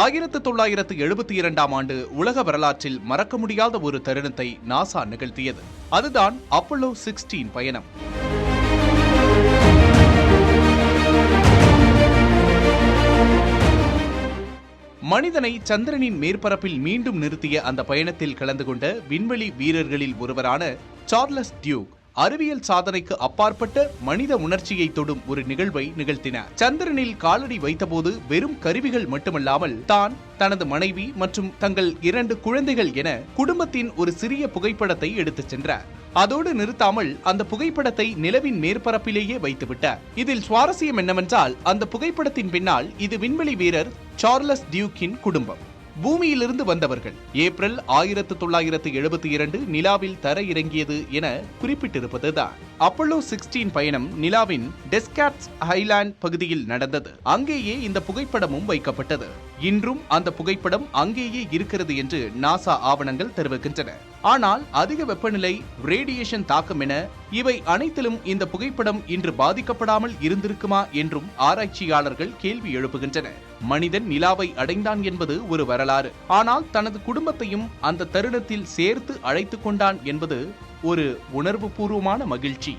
1972ஆம் ஆண்டு உலக வரலாற்றில் மறக்க முடியாத ஒரு தருணத்தை நாசா நிகழ்த்தியது. அதுதான் அப்போலோ 16 பயணம். மனிதனை சந்திரனின் மேற்பரப்பில் மீண்டும் நிறுத்திய அந்த பயணத்தில் கலந்து கொண்ட விண்வெளி வீரர்களில் ஒருவரான சார்லஸ் டியூக் அறிவியல் சாதனைக்கு அப்பாற்பட்ட மனித உணர்ச்சியை தொடும் ஒரு நிகழ்வை நிகழ்த்தினார். சந்திரனில் காலடி வைத்தபோது வெறும் கருவிகள் மட்டுமல்லாமல் தான், தனது மனைவி மற்றும் தங்கள் 2 குழந்தைகள் என குடும்பத்தின் ஒரு சிறிய புகைப்படத்தை எடுத்துச் சென்றார். அதோடு நிறுத்தாமல் அந்த புகைப்படத்தை நிலவின் மேற்பரப்பிலேயே வைத்துவிட்டார். இதில் சுவாரஸ்யம் என்னவென்றால், அந்த புகைப்படத்தின் பின்னால் இது விண்வெளி வீரர் சார்லஸ் டியூக்கின் குடும்பம், பூமியிலிருந்து வந்தவர்கள். ஏப்ரல் 1972 நிலாவில் தர இறங்கியது என குறிப்பிட்டிருப்பதுதான். அப்போலோ 16 பயணம் நிலாவின் டெஸ்காட்ஸ் ஹைலாண்ட் பகுதியில் நடந்தது. அங்கேயே இந்த புகைப்படமும் வைக்கப்பட்டது. இன்றும் அந்த புகைப்படம் அங்கேயே இருக்கிறது என்று நாசா ஆவணங்கள் தெரிவிக்கின்றன. ஆனால் அதிக வெப்பநிலை, ரேடியேஷன் தாக்கம் என இவை அனைத்திலும் இந்த புகைப்படம் இன்று பாதிக்கப்படாமல் இருந்திருக்குமா என்றும் ஆராய்ச்சியாளர்கள் கேள்வி எழுப்புகின்றனர். மனிதன் நிலாவை அடைந்தான் என்பது ஒரு வரலாறு. ஆனால் தனது குடும்பத்தையும் அந்த தருணத்தில் சேர்த்து அழைத்துக் கொண்டான் என்பது ஒரு உணர்வுபூர்வமான மகிழ்ச்சி.